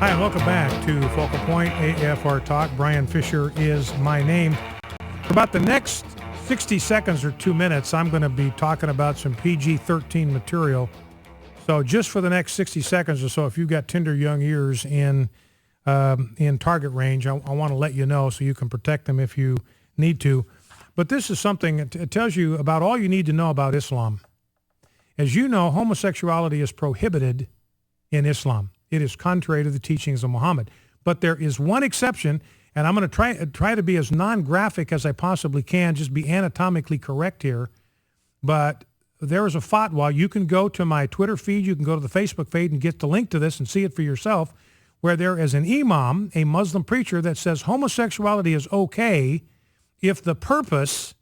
Hi, and welcome back to Focal Point AFR Talk. Brian Fisher is my name. For about the next 60 seconds or 2 minutes, I'm going to be talking about some PG-13 material. So just for the next 60 seconds or so, if you've got tender young ears in target range, I want to let you know so you can protect them if you need to. But this is something, it tells you about all you need to know about Islam. As you know, homosexuality is prohibited in Islam. It is contrary to the teachings of Muhammad. But there is one exception, and I'm going to try to be as non-graphic as I possibly can, just be anatomically correct here. But there is a fatwa. You can go to my Twitter feed, you can go to the Facebook feed and get the link to this and see it for yourself, where there is an imam, a Muslim preacher, that says homosexuality is okay if the purpose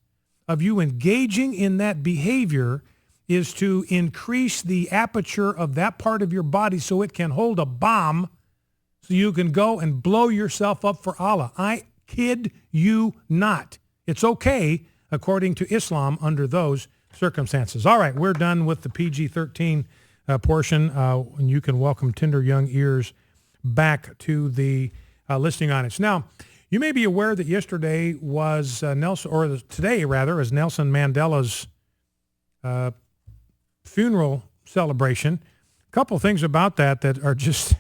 of you engaging in that behavior is to increase the aperture of that part of your body so it can hold a bomb so you can go and blow yourself up for Allah. I kid you not. It's okay according to Islam under those circumstances. All right, we're done with the PG-13 portion, and you can welcome tender young ears back to the listening audience. Now, you may be aware that yesterday was today rather, is Nelson Mandela's funeral celebration. A couple things about that are just,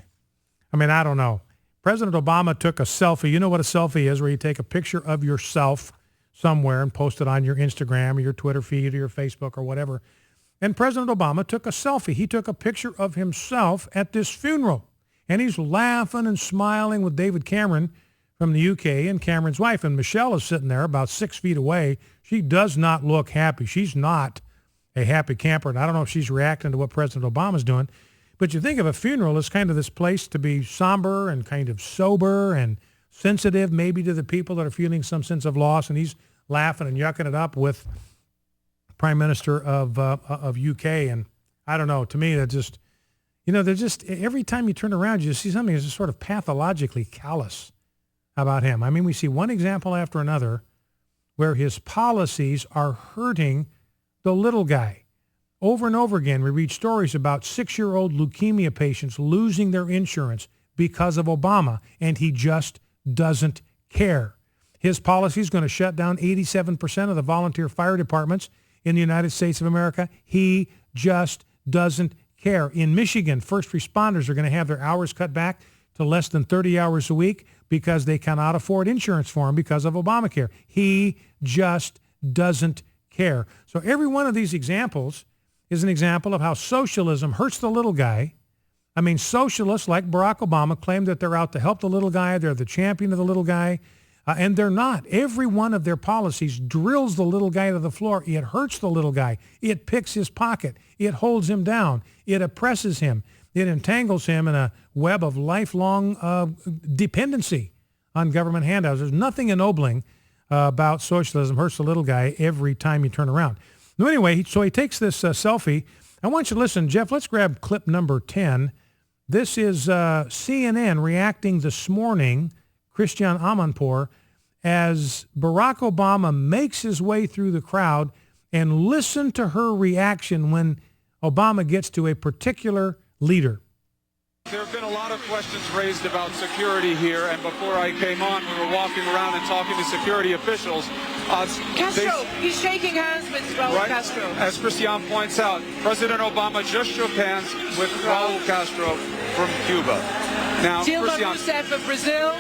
I don't know. President Obama took a selfie. You know what a selfie is, where you take a picture of yourself somewhere and post it on your Instagram or your Twitter feed or your Facebook or whatever. And President Obama took a selfie. He took a picture of himself at this funeral. And he's laughing and smiling with David Cameron from the UK and Cameron's wife. And Michelle is sitting there about 6 feet away. She does not look happy. She's not a happy camper. And I don't know if she's reacting to what President Obama's doing. But you think of a funeral as kind of this place to be somber and kind of sober and sensitive maybe to the people that are feeling some sense of loss. And he's laughing and yucking it up with Prime Minister of UK. And I don't know, to me, they're just, every time you turn around, you see something that's just sort of pathologically callous about him. We see one example after another where his policies are hurting the little guy. Over and over again, we read stories about 6-year-old leukemia patients losing their insurance because of Obama, and he just doesn't care. His policy is going to shut down 87% of the volunteer fire departments in the United States of America. He just doesn't care. In Michigan, first responders are going to have their hours cut back to less than 30 hours a week because they cannot afford insurance for them because of Obamacare. He just doesn't care. So every one of these examples is an example of how socialism hurts the little guy. Socialists like Barack Obama claim that they're out to help the little guy. They're the champion of the little guy. And they're not. Every one of their policies drills the little guy to the floor. It hurts the little guy. It picks his pocket. It holds him down. It oppresses him. It entangles him in a web of lifelong dependency on government handouts. There's nothing ennobling about socialism. Hurts the little guy every time you turn around. No, anyway, so he takes this selfie. I want you to listen. Jeff, let's grab clip number 10. This is CNN reacting this morning, Christiane Amanpour, as Barack Obama makes his way through the crowd, and listen to her reaction when Obama gets to a particular leader. There have been a lot of questions raised about security here, and before I came on, we were walking around and talking to security officials. Castro, he's shaking hands with Raul Castro. As Christiane points out, President Obama just shook hands with Raul Castro from Cuba. Now, Dilma Rousseff of Brazil.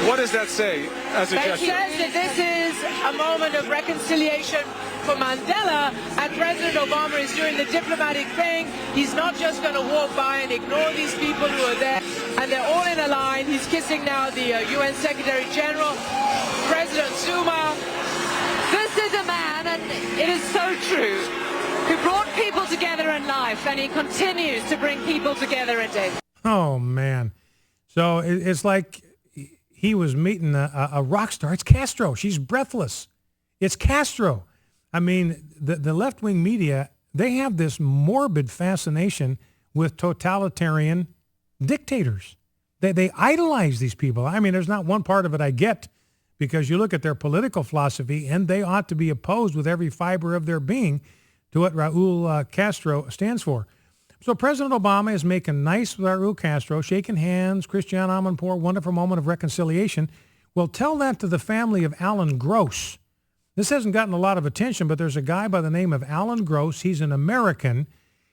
What does that say as a gesture? It says that this is a moment of reconciliation for Mandela, and President Obama is doing the diplomatic thing. He's not just going to walk by and ignore these people who are there, and they're all in a line. He's kissing now the UN Secretary General, President Zuma. This is a man, and it is so true, who brought people together in life, and he continues to bring people together in death. Oh, man. So it's like he was meeting a rock star. It's Castro. She's breathless. It's Castro. The left-wing media, they have this morbid fascination with totalitarian dictators. They idolize these people. There's not one part of it I get, because you look at their political philosophy, and they ought to be opposed with every fiber of their being to what Raul Castro stands for. So President Obama is making nice with Raul Castro, shaking hands, Christiane Amanpour, wonderful moment of reconciliation. Well, tell that to the family of Alan Gross. This hasn't gotten a lot of attention, but there's a guy by the name of Alan Gross. He's an American.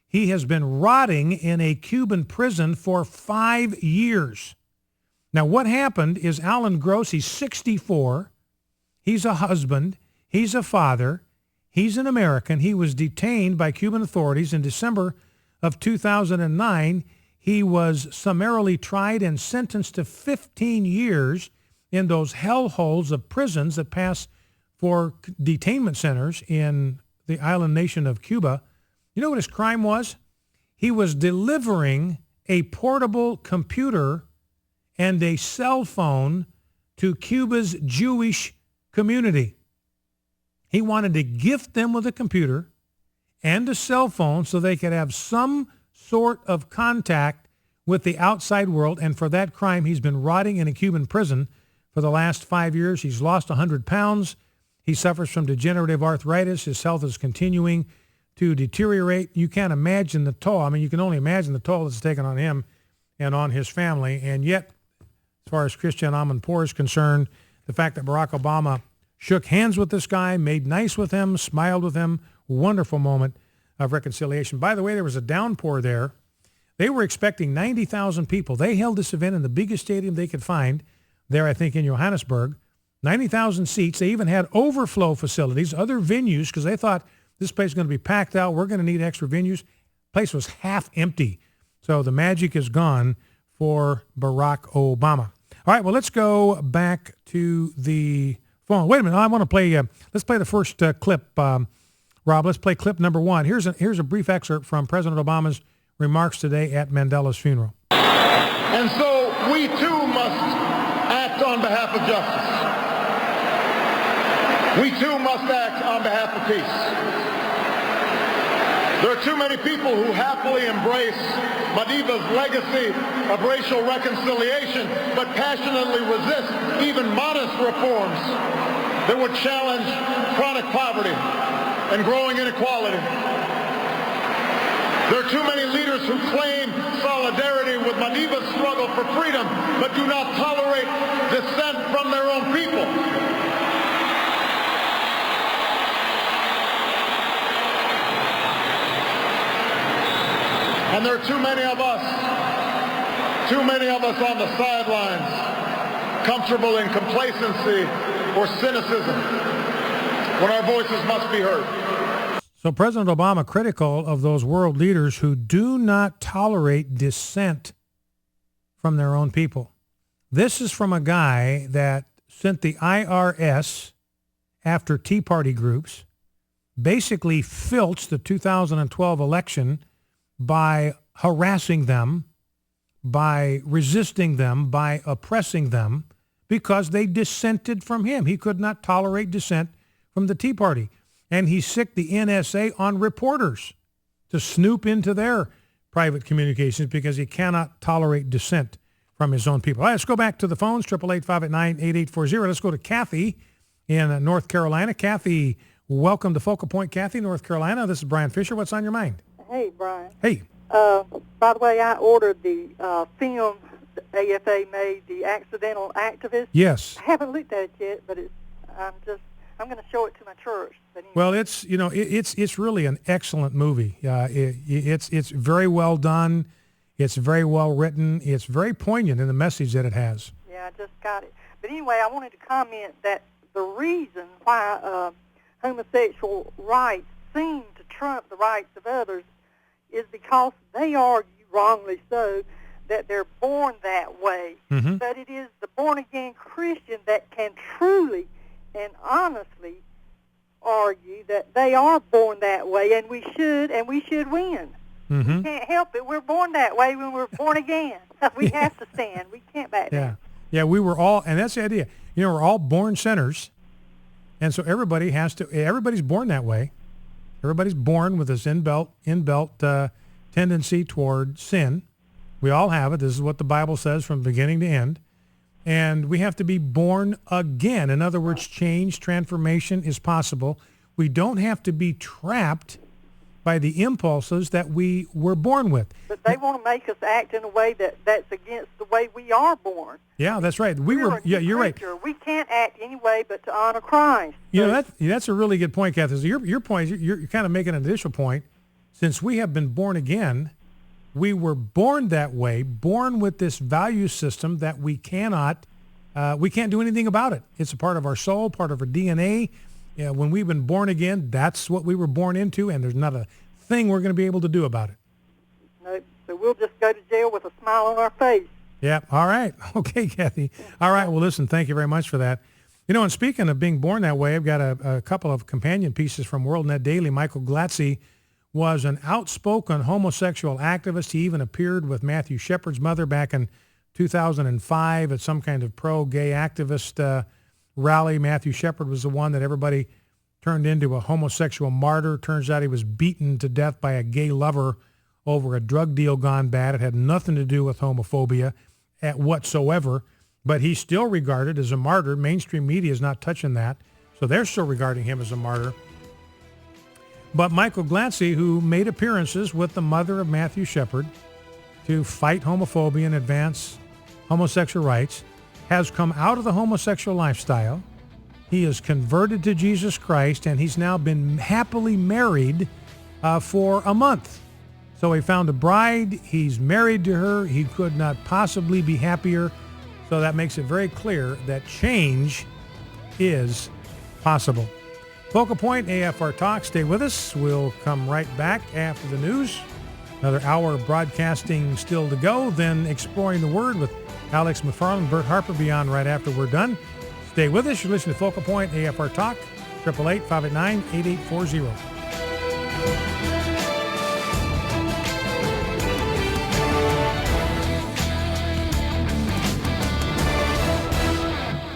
He has been rotting in a Cuban prison for 5 years. Now, what happened is Alan Gross, he's 64. He's a husband. He's a father. He's an American. He was detained by Cuban authorities in December of 2009. He was summarily tried and sentenced to 15 years in those hellholes of prisons that pass for detainment centers in the island nation of Cuba. You know what his crime was? He was delivering a portable computer and a cell phone to Cuba's Jewish community. He wanted to gift them with a computer and a cell phone so they could have some sort of contact with the outside world. And for that crime, he's been rotting in a Cuban prison for the last 5 years. He's lost 100 pounds. He suffers from degenerative arthritis. His health is continuing to deteriorate. You can't imagine the toll. I mean, you can only imagine the toll it's taken on him and on his family. And yet, as far as Christiane Amanpour is concerned, the fact that Barack Obama shook hands with this guy, made nice with him, smiled with him, wonderful moment of reconciliation. By the way, there was a downpour there. They were expecting 90,000 people. They held this event in the biggest stadium they could find there, I think, in Johannesburg. 90,000 seats. They even had overflow facilities, other venues, because they thought this place is going to be packed out. We're going to need extra venues. Place was half empty. So the magic is gone for Barack Obama. All right, well, let's go back to the phone. Wait a minute. I want to play, let's play the first clip, Rob. Let's play clip number one. Here's a brief excerpt from President Obama's remarks today at Mandela's funeral. And so we too must act on behalf of justice. We too must act on behalf of peace. There are too many people who happily embrace Madiba's legacy of racial reconciliation, but passionately resist even modest reforms that would challenge chronic poverty and growing inequality. There are too many leaders who claim solidarity with Madiba's struggle for freedom, but do not tolerate dissent from their own people. And there are too many of us on the sidelines, comfortable in complacency or cynicism, when our voices must be heard. So President Obama critical of those world leaders who do not tolerate dissent from their own people. This is from a guy that sent the IRS after Tea Party groups, basically filched the 2012 election by harassing them, by resisting them, by oppressing them, because they dissented from him. He could not tolerate dissent from the Tea Party. And he sicked the NSA on reporters to snoop into their private communications because he cannot tolerate dissent from his own people. All right, let's go back to the phones, 888-589-8840. Let's go to Kathy in North Carolina. Kathy, welcome to Focal Point, Kathy, North Carolina. This is Brian Fisher. What's on your mind? Hey, Brian. Hey. By the way, I ordered the film the AFA made, The Accidental Activist. Yes. I haven't looked at it yet, but I'm going to show it to my church. But anyway. Well, it's really an excellent movie. It's very well done. It's very well written. It's very poignant in the message that it has. Yeah, I just got it. But anyway, I wanted to comment that the reason why homosexual rights seem to trump the rights of others is because they argue, wrongly so, that they're born that way. Mm-hmm. But it is the born-again Christian that can truly and honestly argue that they are born that way, and we should win. Mm-hmm. We can't help it. We're born that way when we're born again. We have to stand. We can't back down. Yeah, we were all, and that's the idea. We're all born sinners, and so everybody's born that way. Everybody's born with this inbuilt tendency toward sin. We all have it. This is what the Bible says from beginning to end. And we have to be born again. In other words, change, transformation is possible. We don't have to be trapped by the impulses that we were born with. But they want to make us act in a way that's against the way we are born. Yeah, that's right. We're a new You're right. creature. We can't act any way but to honor Christ. You know, that's a really good point, Kathy. So your point, you're kind of making an additional point. Since we have been born again, we were born that way, born with this value system that we can't do anything about it. It's a part of our soul, part of our DNA. Yeah, when we've been born again, that's what we were born into, and there's not a thing we're going to be able to do about it. No, so we'll just go to jail with a smile on our face. Yeah, all right. Okay, Kathy. All right, well, listen, thank you very much for that. You know, and speaking of being born that way, I've got a couple of companion pieces from WorldNet Daily. Michael Glatze was an outspoken homosexual activist. He even appeared with Matthew Shepard's mother back in 2005 at some kind of pro-gay activist rally. Matthew Shepard was the one that everybody turned into a homosexual martyr. Turns out he was beaten to death by a gay lover over a drug deal gone bad. It had nothing to do with homophobia whatsoever, but he's still regarded as a martyr. Mainstream media is not touching that, so they're still regarding him as a martyr. But Michael Glatze, who made appearances with the mother of Matthew Shepard to fight homophobia and advance homosexual rights, has come out of the homosexual lifestyle. He is converted to Jesus Christ, and he's now been happily married for a month. So he found a bride. He's married to her. He could not possibly be happier. So that makes it very clear that change is possible. Focal Point, AFR Talk. Stay with us. We'll come right back after the news. Another hour of broadcasting still to go. Then Exploring the Word with Alex McFarland, Bert Harper be on right after we're done. Stay with us. You're listening to Focal Point, AFR Talk, 888-589-8840.